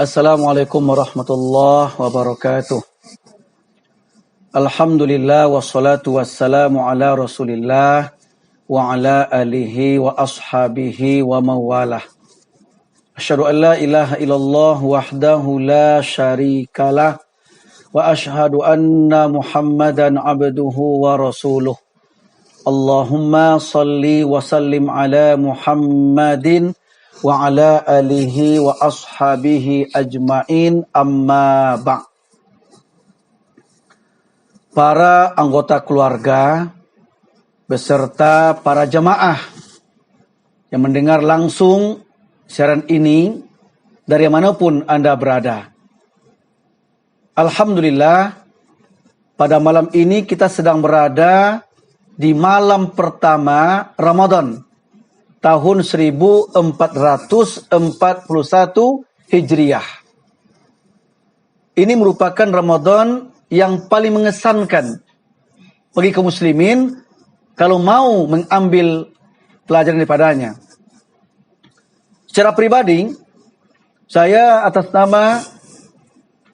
Assalamualaikum warahmatullahi wabarakatuh. Alhamdulillah wassalatu wassalamu ala Rasulillah wa ala alihi wa ashabihi wa mawalah. Asyhadu an la ilaha illallah wahdahu la syarikalah wa asyhadu anna Muhammadan abduhu wa rasuluh. Allahumma salli wa sallim ala Muhammadin wa ala alihi wa ashabihi ajma'in, amma ba'. Para anggota keluarga beserta para jamaah yang mendengar langsung siaran ini dari manapun Anda berada. Alhamdulillah, pada malam ini kita sedang berada di malam pertama Ramadan tahun 1441 Hijriah. Ini merupakan Ramadan yang paling mengesankan bagi kaum muslimin kalau mau mengambil pelajaran daripadanya. Secara pribadi, saya atas nama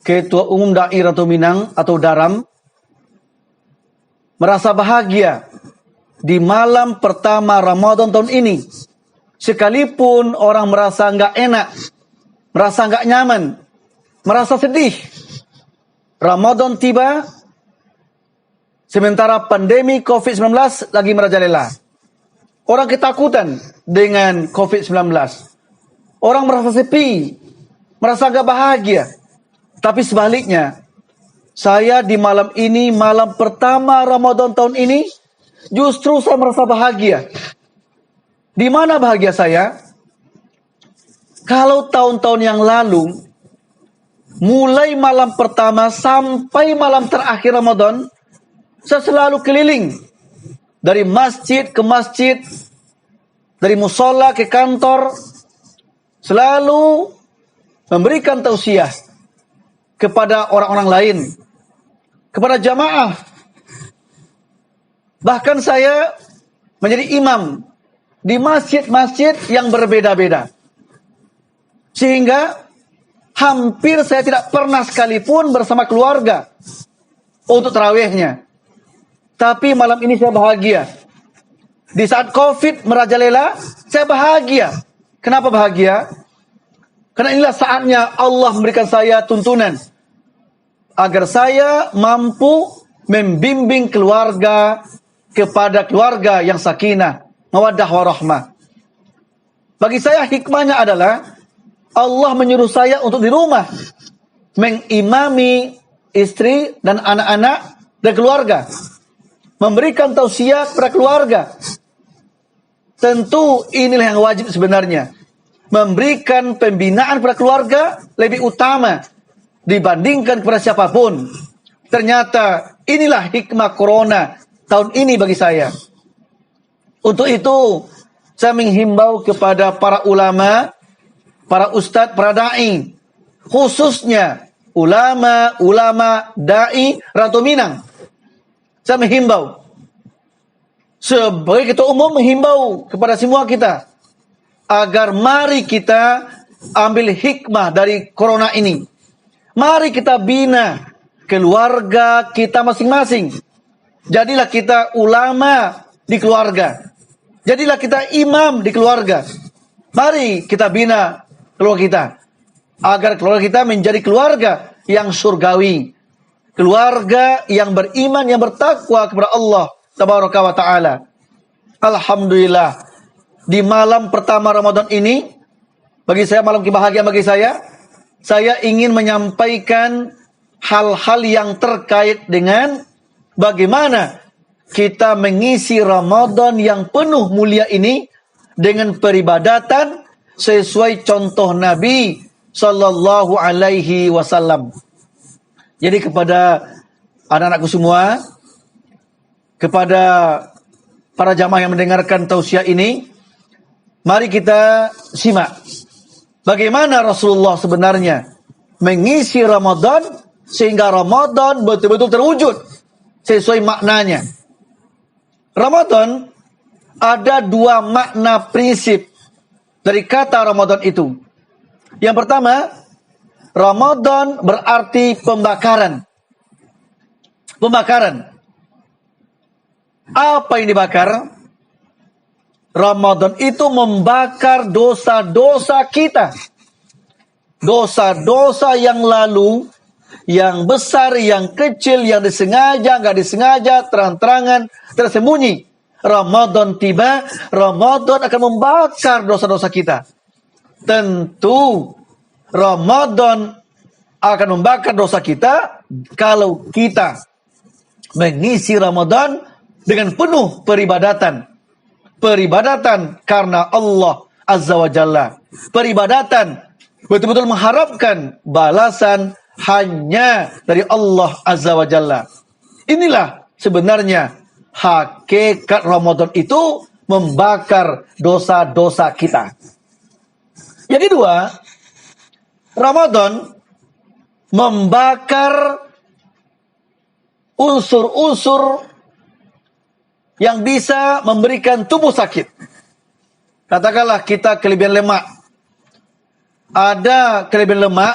Ketua Umum Dairatul Minang atau Daram merasa bahagia di malam pertama Ramadan tahun ini. Sekalipun orang merasa nggak enak, merasa nggak nyaman, merasa sedih. Ramadan tiba, sementara pandemi COVID-19 lagi merajalela. Orang ketakutan dengan COVID-19. Orang merasa sepi, merasa nggak bahagia. Tapi sebaliknya, saya di malam ini, malam pertama Ramadan tahun ini, justru saya merasa bahagia. Di mana bahagia saya? Kalau tahun-tahun yang lalu, mulai malam pertama sampai malam terakhir Ramadan, saya selalu keliling. Dari masjid ke masjid, dari musola ke kantor, selalu memberikan tausiah kepada orang-orang lain, kepada jamaah. Bahkan saya menjadi imam di masjid-masjid yang berbeda-beda. Sehingga hampir saya tidak pernah sekalipun bersama keluarga untuk tarawihnya. Tapi malam ini saya bahagia. Di saat COVID merajalela, saya bahagia. Kenapa bahagia? Karena inilah saatnya Allah memberikan saya tuntunan agar saya mampu membimbing keluarga kepada keluarga yang sakinah, mawaddah warahmah. Bagi saya hikmahnya adalah Allah menyuruh saya untuk di rumah mengimami istri dan anak-anak dan keluarga, memberikan tausiah kepada keluarga. Tentu inilah yang wajib sebenarnya. Memberikan pembinaan kepada keluarga lebih utama dibandingkan kepada siapapun. Ternyata inilah hikmah corona tahun ini bagi saya. Untuk itu, saya menghimbau kepada para ulama, para ustadz, para da'i, khususnya ulama da'i Ratu Minang. Saya menghimbau, sebagai ketua umum menghimbau kepada semua kita, agar mari kita ambil hikmah dari corona ini. Mari kita bina keluarga kita masing-masing. Jadilah kita ulama di keluarga. Jadilah kita imam di keluarga. Mari kita bina keluarga kita, agar keluarga kita menjadi keluarga yang surgawi. Keluarga yang beriman, yang bertakwa kepada Allah Tabaraka wa Ta'ala. Alhamdulillah, di malam pertama Ramadan ini, bagi saya malam kebahagiaan bagi saya ingin menyampaikan hal-hal yang terkait dengan bagaimana kita mengisi Ramadan yang penuh mulia ini dengan peribadatan sesuai contoh Nabi Sallallahu Alaihi Wasallam. Jadi kepada anak-anakku semua, kepada para jamaah yang mendengarkan tausiah ini, mari kita simak bagaimana Rasulullah sebenarnya mengisi Ramadan sehingga Ramadan betul-betul terwujud sesuai maknanya. Ramadan ada dua makna prinsip dari kata Ramadan itu. Yang pertama, Ramadan berarti pembakaran. Pembakaran. Apa yang dibakar? Ramadan itu membakar dosa-dosa kita. Dosa-dosa yang lalu, yang besar, yang kecil, yang disengaja, nggak disengaja, terang-terangan, tersembunyi. Ramadan tiba, Ramadan akan membakar dosa-dosa kita. Tentu Ramadan akan membakar dosa kita kalau kita mengisi Ramadan dengan penuh peribadatan. Peribadatan karena Allah Azza wa Jalla. Peribadatan betul-betul mengharapkan balasan hanya dari Allah Azza wa Jalla. Inilah sebenarnya hakikat Ramadan itu, membakar dosa-dosa kita. Yang kedua, Ramadan membakar unsur-unsur yang bisa memberikan tubuh sakit. Katakanlah kita kelebihan lemak. Ada kelebihan lemak.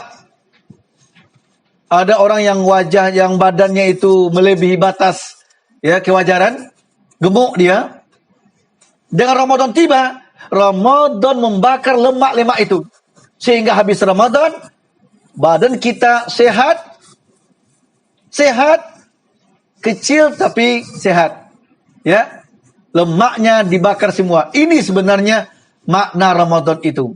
Ada orang yang wajah, yang badannya itu melebihi batas ya kewajaran, gemuk dia. Dengan Ramadan tiba, Ramadan membakar lemak-lemak itu. Sehingga habis Ramadan, badan kita sehat, kecil tapi sehat. Ya, lemaknya dibakar semua. Ini sebenarnya makna Ramadan itu.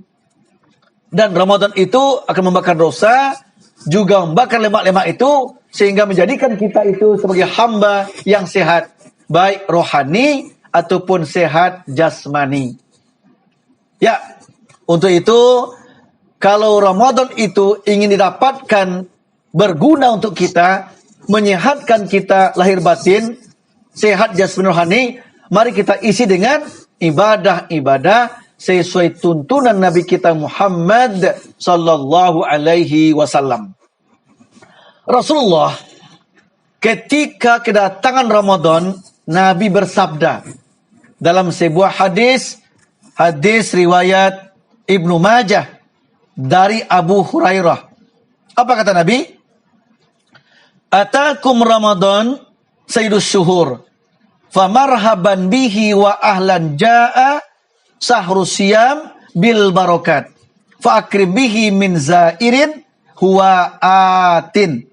Dan Ramadan itu akan membakar dosa, juga membakar lemak-lemak itu, sehingga menjadikan kita itu sebagai hamba yang sehat, baik rohani ataupun sehat jasmani. Ya, untuk itu, kalau Ramadan itu ingin didapatkan berguna untuk kita, menyehatkan kita lahir batin, sehat jasmani rohani, mari kita isi dengan ibadah-ibadah sesuai tuntunan Nabi kita Muhammad sallallahu alaihi wasallam. Rasulullah ketika kedatangan Ramadan, Nabi bersabda dalam sebuah hadis riwayat Ibnu Majah dari Abu Hurairah. Apa kata Nabi? Atakum Ramadan sayyidus syuhur. Famarhaban bihi wa ahlan jaa sahrus siyam bil barakat. Fa akrim bihi min zairin huwa atin.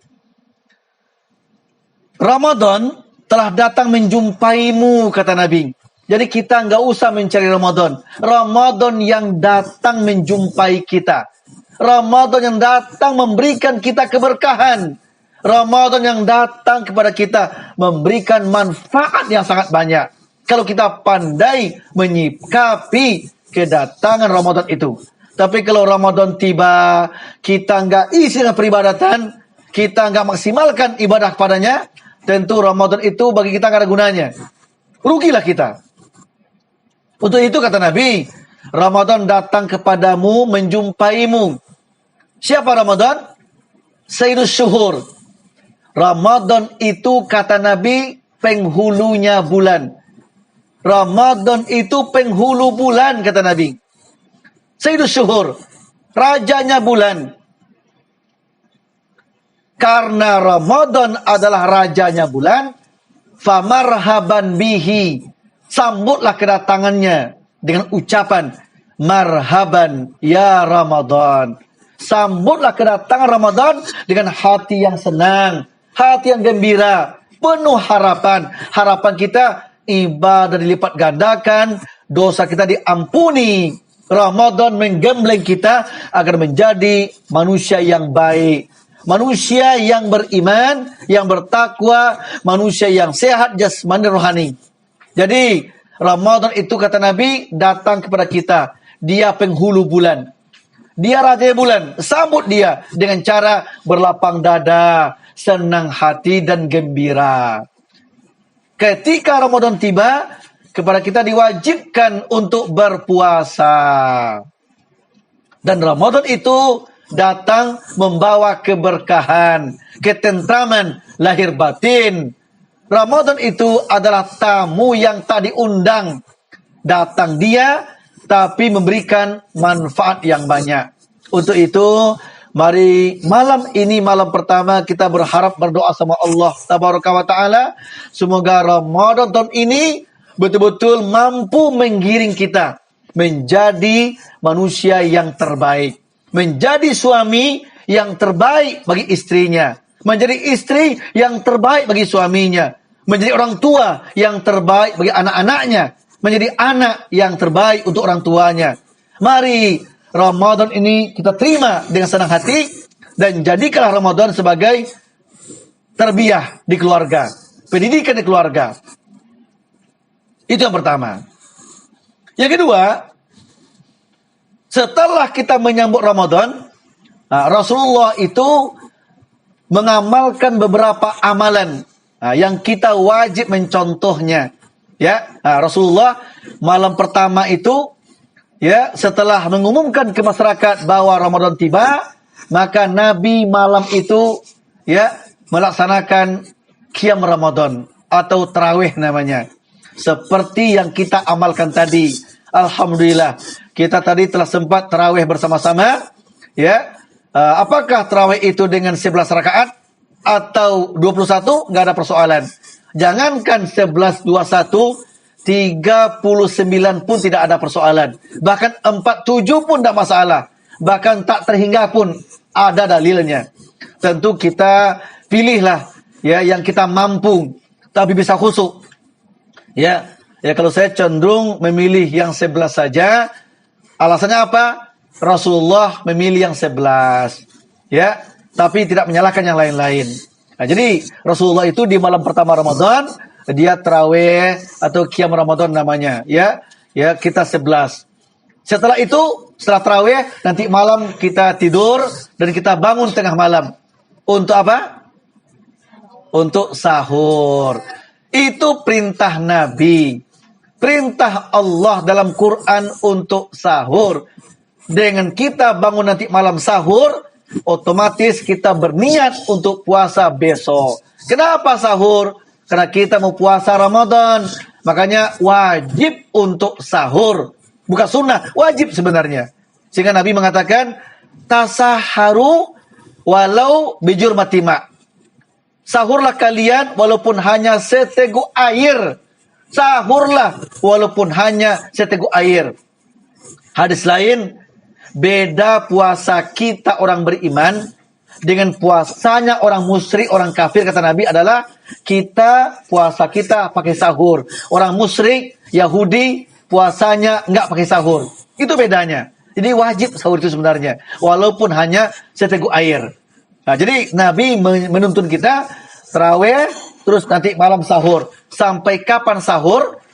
Ramadan telah datang menjumpaimu, kata Nabi. Jadi kita nggak usah mencari Ramadan. Ramadan yang datang menjumpai kita. Ramadan yang datang memberikan kita keberkahan. Ramadan yang datang kepada kita memberikan manfaat yang sangat banyak. Kalau kita pandai menyikapi kedatangan Ramadan itu. Tapi kalau Ramadan tiba, kita nggak isi dengan peribadatan, kita nggak maksimalkan ibadah kepadanya, tentu Ramadan itu bagi kita nggak ada gunanya. Rugilah kita. Untuk itu kata Nabi, Ramadan datang kepadamu, menjumpaimu. Siapa Ramadan? Sayyidus syuhur. Ramadan itu kata Nabi penghulunya bulan. Ramadan itu penghulu bulan kata Nabi. Sayyidus syuhur, rajanya bulan. Karena Ramadan adalah rajanya bulan, famarhaban bihi, sambutlah kedatangannya dengan ucapan marhaban ya Ramadan. Sambutlah kedatangan Ramadan dengan hati yang senang, hati yang gembira, penuh harapan. Harapan kita ibadah dilipat gandakan, dosa kita diampuni. Ramadan menggembleng kita agar menjadi manusia yang baik, manusia yang beriman, yang bertakwa, manusia yang sehat jasmani rohani. Jadi Ramadan itu kata Nabi datang kepada kita. Dia penghulu bulan, dia raja bulan. Sambut dia dengan cara berlapang dada, senang hati dan gembira. Ketika Ramadan tiba, kepada kita diwajibkan untuk berpuasa. Dan Ramadan itu datang membawa keberkahan, ketentraman lahir batin. Ramadan itu adalah tamu yang tak diundang. Datang dia, tapi memberikan manfaat yang banyak. Untuk itu, Mari malam ini, malam pertama, kita berharap berdoa sama Allah Tabaraka wa Ta'ala. Semoga Ramadan tahun ini betul-betul mampu menggiring kita menjadi manusia yang terbaik. Menjadi suami yang terbaik bagi istrinya. Menjadi istri yang terbaik bagi suaminya. Menjadi orang tua yang terbaik bagi anak-anaknya. Menjadi anak yang terbaik untuk orang tuanya. Mari Ramadan ini kita terima dengan senang hati dan jadikanlah Ramadan sebagai tarbiyah di keluarga, pendidikan di keluarga. Itu yang pertama. Yang kedua, setelah kita menyambut Ramadan, Rasulullah itu mengamalkan beberapa amalan yang kita wajib mencontohnya. Ya, Rasulullah malam pertama itu, ya, setelah mengumumkan ke masyarakat bahwa Ramadan tiba, maka Nabi malam itu, ya, melaksanakan qiyam Ramadan atau tarawih namanya. Seperti yang kita amalkan tadi. Alhamdulillah, kita tadi telah sempat tarawih bersama-sama, ya. Apakah tarawih itu dengan 11 rakaat atau 21? Nggak ada persoalan. Jangankan 11, 21, 39 pun tidak ada persoalan. Bahkan 47 pun tidak masalah. Bahkan tak terhingga pun ada dalilnya. Tentu kita pilihlah, ya, yang kita mampu tapi bisa khusyuk. Ya, kalau saya cenderung memilih yang 11 saja. Alasannya apa? Rasulullah memilih yang 11. Ya, tapi tidak menyalahkan yang lain-lain. Nah, jadi Rasulullah itu di malam pertama Ramadan dia tarawih atau qiyam Ramadan namanya, ya kita 11. Setelah itu, setelah tarawih, nanti malam kita tidur dan kita bangun tengah malam. Untuk apa? Untuk sahur. Itu perintah Nabi. Perintah Allah dalam Quran untuk sahur. Dengan kita bangun nanti malam sahur, otomatis kita berniat untuk puasa besok. Kenapa sahur? Karena kita mau puasa Ramadan. Makanya wajib untuk sahur. Bukan sunnah, wajib sebenarnya. Sehingga Nabi mengatakan, tasaharu walau bijur matima. Sahurlah kalian walaupun hanya seteguk air. Sahurlah walaupun hanya seteguk air. Hadis lain, beda puasa kita orang beriman dengan puasanya orang musyrik, orang kafir, kata Nabi adalah puasa kita pakai sahur. Orang musyrik, Yahudi, puasanya nggak pakai sahur. Itu bedanya. Jadi wajib sahur itu sebenarnya, walaupun hanya seteguk air. Nah, jadi Nabi menuntun kita tarawih, terus nanti malam sahur. Sampai kapan sahur?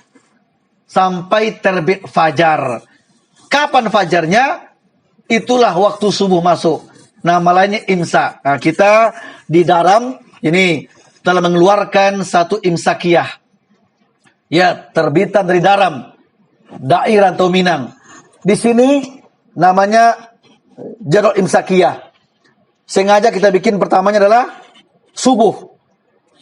Sampai terbit fajar. Kapan fajarnya? Itulah waktu subuh masuk. Nama lainnya imsak. Nah, kita di Daram ini telah mengeluarkan satu imsakiyah. Ya, terbitan dari Daram, daerah atau Minang. Di sini namanya jadwal imsakiyah. Sengaja kita bikin pertamanya adalah subuh.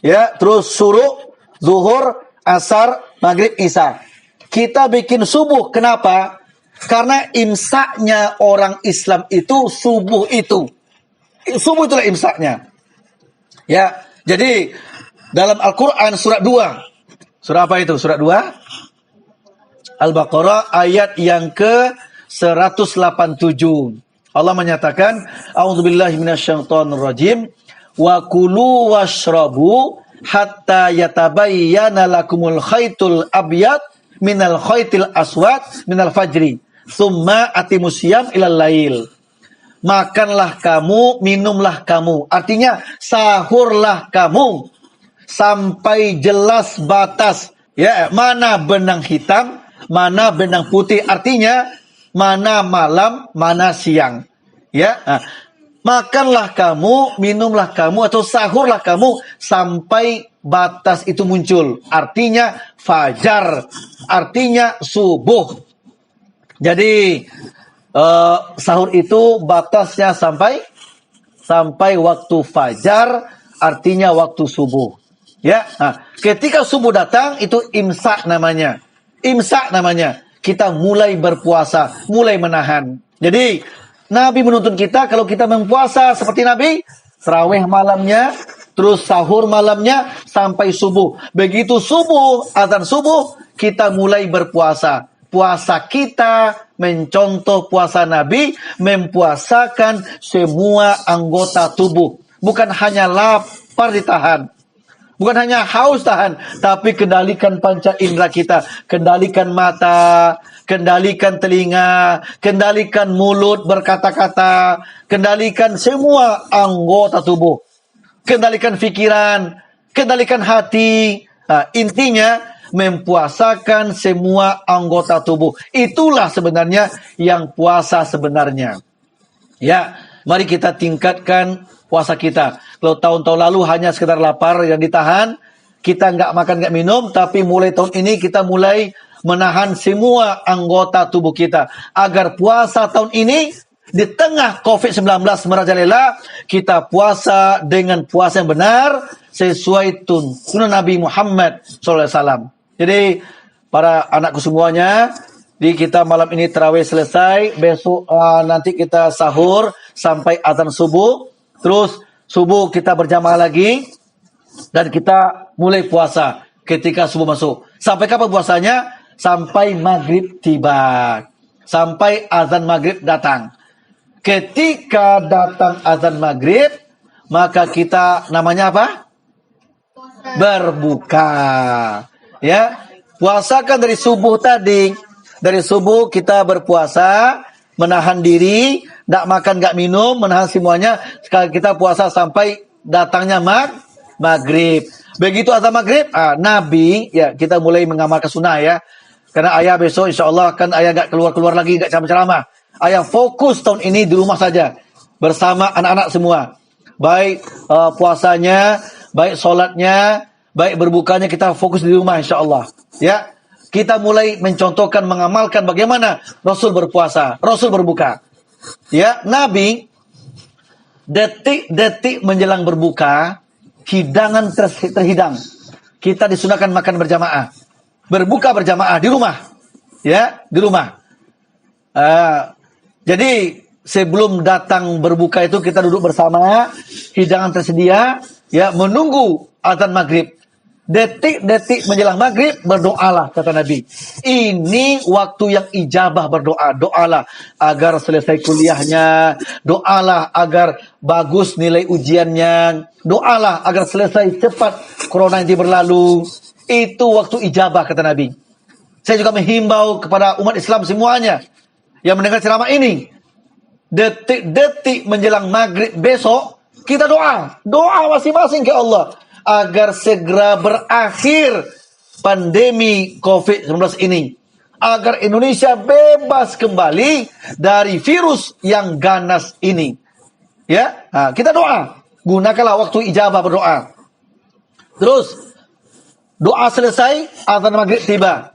Ya, terus suruh, zuhur, asar, maghrib, isya. Kita bikin subuh. Kenapa? Karena imsaknya orang Islam itu subuh itu. Subuh itulah imsaknya. Ya, jadi dalam Al-Quran surat 2. Surah apa itu? Surat 2? Al-Baqarah ayat yang ke-187. Allah menyatakan, A'udzubillahi minasyaitonirrajim. Wa kulu washrabu hatta yatabayyana lakumul khaitul abyad minal khaitil aswad minal fajri. Tsumma atimus syiyam ilal lail. Makanlah kamu, minumlah kamu. Artinya sahurlah kamu sampai jelas batas. Ya, mana benang hitam, mana benang putih. Artinya mana malam, mana siang. Ya, nah, makanlah kamu, minumlah kamu atau sahurlah kamu sampai batas itu muncul. Artinya fajar, artinya subuh. Jadi sahur itu batasnya sampai waktu fajar, artinya waktu subuh. Ya, nah, ketika subuh datang itu imsak namanya. Imsak namanya. Kita mulai berpuasa, mulai menahan. Jadi Nabi menuntun kita kalau kita mempuasa seperti Nabi, tarawih malamnya, terus sahur malamnya sampai subuh. Begitu subuh, azan subuh, kita mulai berpuasa. Puasa kita mencontoh puasa Nabi, mempuasakan semua anggota tubuh. Bukan hanya lapar ditahan. Bukan hanya haus tahan, tapi kendalikan panca indera kita. Kendalikan mata, kendalikan telinga, kendalikan mulut berkata-kata, kendalikan semua anggota tubuh. Kendalikan pikiran, kendalikan hati. Nah, intinya mempuasakan semua anggota tubuh. Itulah sebenarnya yang puasa sebenarnya. Ya, mari kita tingkatkan puasa kita. Kalau tahun-tahun lalu hanya sekedar lapar yang ditahan, kita nggak makan nggak minum, tapi mulai tahun ini kita mulai menahan semua anggota tubuh kita. Agar puasa tahun ini di tengah COVID-19 merajalela, kita puasa dengan puasa yang benar sesuai tuntunan Nabi Muhammad SAW. Jadi para anakku semuanya, di kita malam ini tarawih selesai, besok nanti kita sahur sampai azan subuh, terus subuh kita berjamaah lagi, dan kita mulai puasa ketika subuh masuk. Sampai kapan puasanya? Sampai maghrib tiba, sampai azan maghrib datang. Ketika datang azan maghrib, maka kita namanya apa? Berbuka. Ya, puasakan dari subuh tadi. Dari subuh kita berpuasa, menahan diri, tidak makan, tidak minum, menahan semuanya. Sekarang kita puasa sampai datangnya maghrib. Begitu azan maghrib, Nabi, ya kita mulai mengamalkan sunnah ya. Karena ayah besok insya Allah kan ayah nggak keluar-keluar lagi, nggak ceramah-ceramah. Ayah fokus tahun ini di rumah saja bersama anak-anak semua. Baik puasanya, baik sholatnya, baik berbukanya kita fokus di rumah insya Allah. Ya, kita mulai mencontohkan, mengamalkan bagaimana Rasul berpuasa, Rasul berbuka. Ya, Nabi detik-detik menjelang berbuka, hidangan terhidang. Kita disunahkan makan berjamaah, berbuka berjamaah di rumah. Ya, di rumah. Jadi sebelum datang berbuka itu kita duduk bersama, hidangan tersedia, ya menunggu azan maghrib. Detik-detik menjelang maghrib berdoalah kata Nabi. Ini waktu yang ijabah berdoa. Doalah agar selesai kuliahnya, doalah agar bagus nilai ujiannya, doalah agar selesai cepat corona ini berlalu. Itu waktu ijabah kata Nabi. Saya juga menghimbau kepada umat Islam semuanya yang mendengar ceramah ini. Detik-detik menjelang maghrib besok kita doa masing-masing ke Allah agar segera berakhir pandemi COVID-19 ini. Agar Indonesia bebas kembali dari virus yang ganas ini. Ya, kita doa. Gunakanlah waktu ijabah berdoa. Terus, doa selesai, azan maghrib tiba.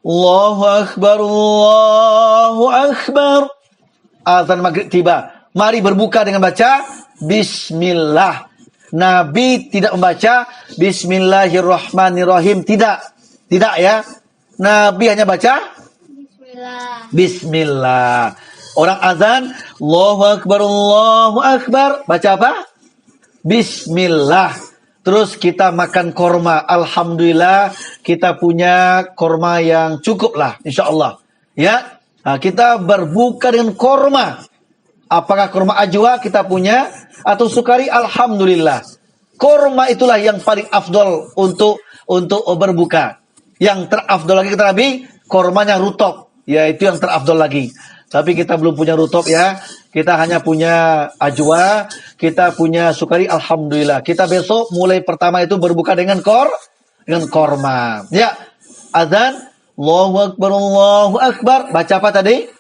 Allahu Akbar, Allahu Akbar. Azan maghrib tiba. Mari berbuka dengan baca Bismillah. Nabi tidak membaca Bismillahirrahmanirrahim. Tidak ya. Nabi hanya baca Bismillah. Orang azan Allahu Akbar, Allahu Akbar. Baca apa? Bismillah. Terus kita makan korma. Alhamdulillah kita punya korma yang cukup lah, insya Allah. Ya, kita berbuka dengan korma. Apakah korma ajwa kita punya atau sukari? Alhamdulillah. Korma itulah yang paling afdol untuk berbuka. Yang terafdol lagi kata Nabi, kormanya rutop. Ya, itu yang terafdol lagi. Tapi kita belum punya rutop ya. Kita hanya punya ajwa, kita punya sukari, alhamdulillah. Kita besok mulai pertama itu berbuka dengan korma. Ya, azan, Allahu Akbar, Allahu Akbar. Baca apa tadi?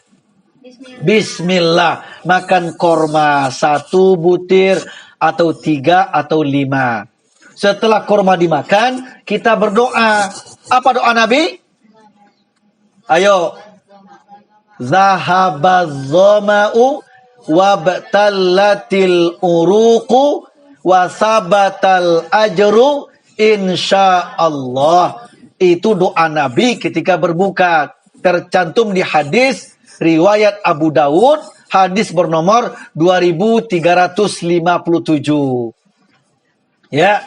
Bismillah. Makan korma 1 butir atau 3 atau 5. Setelah korma dimakan, kita berdoa. Apa doa Nabi? Ayo. Zahabaz zama'u wabtallatil uruqu wasabatal ajru insyaallah. Itu doa Nabi ketika berbuka. Tercantum di hadis riwayat Abu Daud, hadis bernomor 2357. Ya,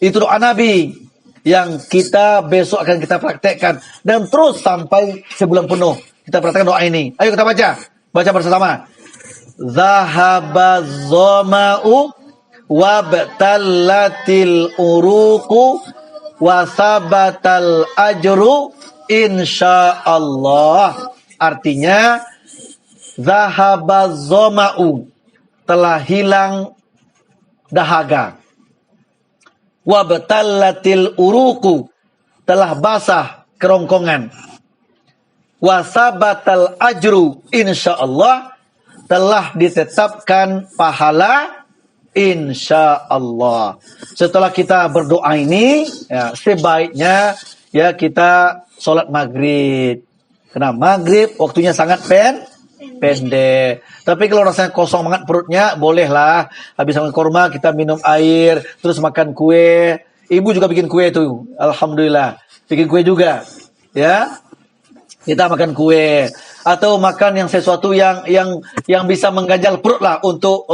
itu doa Nabi yang kita besok akan kita praktekkan dan terus sampai sebulan penuh kita praktekkan doa ini. Ayo kita baca bersama. Zahaba dhama'u wabtallatil uruqu wasabatal ajru insyaallah. Artinya zahaba dhama'u, telah hilang dahaga. Wabtallatil uruqu, telah basah kerongkongan. Wasabatal ajru insyaallah, telah ditetapkan pahala insyaallah. Setelah kita berdoa ini, ya, sebaiknya ya kita sholat maghrib. Karena maghrib waktunya sangat pendek. Tapi kalau rasanya kosong banget perutnya, bolehlah habis makan kurma kita minum air, terus makan kue. Ibu juga bikin kue tuh, alhamdulillah. Bikin kue juga, ya. Kita makan kue atau makan yang sesuatu yang bisa mengganjal perut lah untuk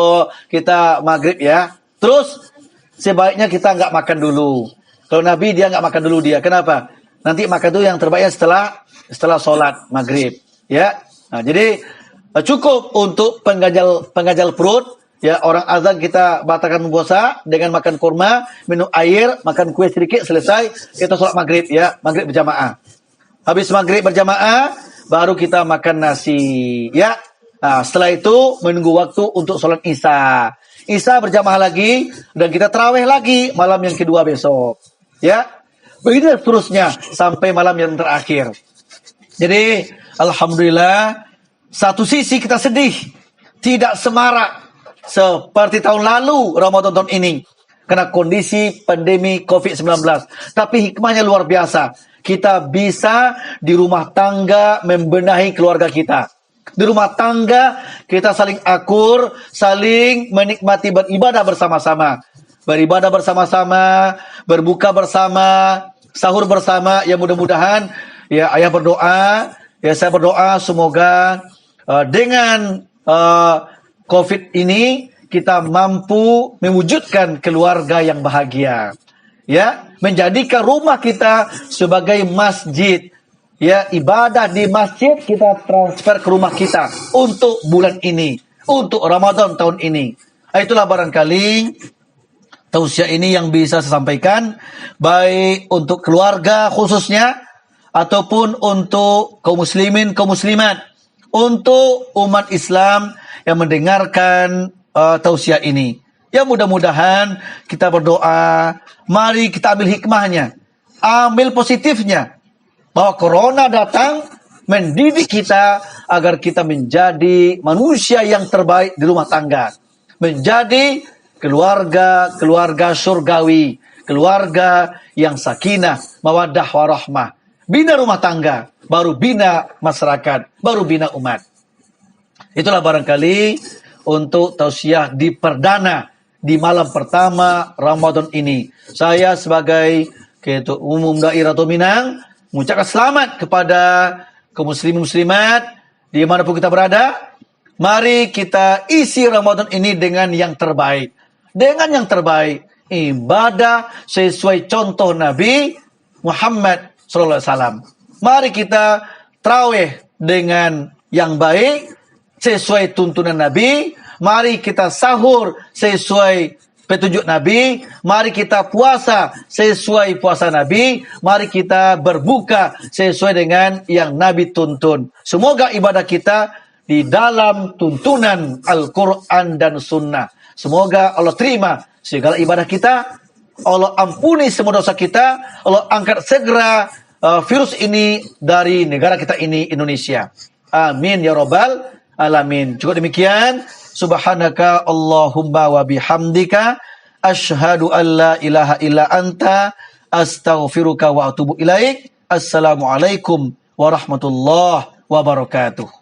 kita maghrib, ya. Terus sebaiknya kita nggak makan dulu. Kalau Nabi dia nggak makan dulu dia. Kenapa? Nanti makan itu yang terbaiknya setelah sholat maghrib, ya. Nah, jadi cukup untuk pengganjal perut, ya. Orang azan kita batalkan puasa dengan makan kurma, minum air, makan kue sedikit, selesai kita sholat maghrib, ya. Maghrib berjamaah. Habis maghrib berjamaah, baru kita makan nasi, ya. Nah, setelah itu menunggu waktu untuk sholat isya. Isya berjamaah lagi, dan kita tarawih lagi malam yang kedua besok, ya. Begitu seterusnya sampai malam yang terakhir. Jadi, alhamdulillah, satu sisi kita sedih, tidak semarak seperti tahun lalu Ramadan tahun ini karena kondisi pandemi COVID-19. Tapi hikmahnya luar biasa. Kita bisa di rumah tangga membenahi keluarga kita. Di rumah tangga kita saling akur, saling menikmati beribadah bersama-sama. Beribadah bersama-sama, berbuka bersama, sahur bersama. Ya mudah-mudahan, ya ayah berdoa, ya saya berdoa semoga dengan COVID ini kita mampu mewujudkan keluarga yang bahagia. Ya, menjadikan rumah kita sebagai masjid. Ya, ibadah di masjid kita transfer ke rumah kita untuk bulan ini, untuk Ramadan tahun ini. Itulah barangkali tausiah ini yang bisa saya sampaikan, baik untuk keluarga khususnya ataupun untuk kaum muslimin, kaum muslimat, untuk umat Islam yang mendengarkan tausiah ini. Ya mudah-mudahan kita berdoa, mari kita ambil hikmahnya, ambil positifnya, bahwa corona datang mendidik kita agar kita menjadi manusia yang terbaik di rumah tangga, menjadi keluarga surgawi, keluarga yang sakinah, mawaddah warahmah. Bina rumah tangga, baru bina masyarakat, baru bina umat. Itulah barangkali untuk tausiah di perdana di malam pertama Ramadan ini. Saya sebagai Ketua Umum Dairatul Minang mengucapkan selamat kepada kaum muslimin muslimat dimanapun kita berada. Mari kita isi Ramadan ini dengan yang terbaik. Dengan yang terbaik, ibadah sesuai contoh Nabi Muhammad SAW. Mari kita tarawih dengan yang baik sesuai tuntunan Nabi. Mari kita sahur sesuai petunjuk Nabi. Mari kita puasa sesuai puasa Nabi. Mari kita berbuka sesuai dengan yang Nabi tuntun. Semoga ibadah kita di dalam tuntunan Al-Quran dan Sunnah. Semoga Allah terima segala ibadah kita. Allah ampuni semua dosa kita. Allah angkat segera virus ini dari negara kita ini, Indonesia. Amin ya rabbal alamin. Cukup demikian. Subhanaka Allahumma wa bihamdika asyhadu an la ilaha illa anta astaghfiruka wa atubu ilaik. Assalamualaikum warahmatullahi wabarakatuh.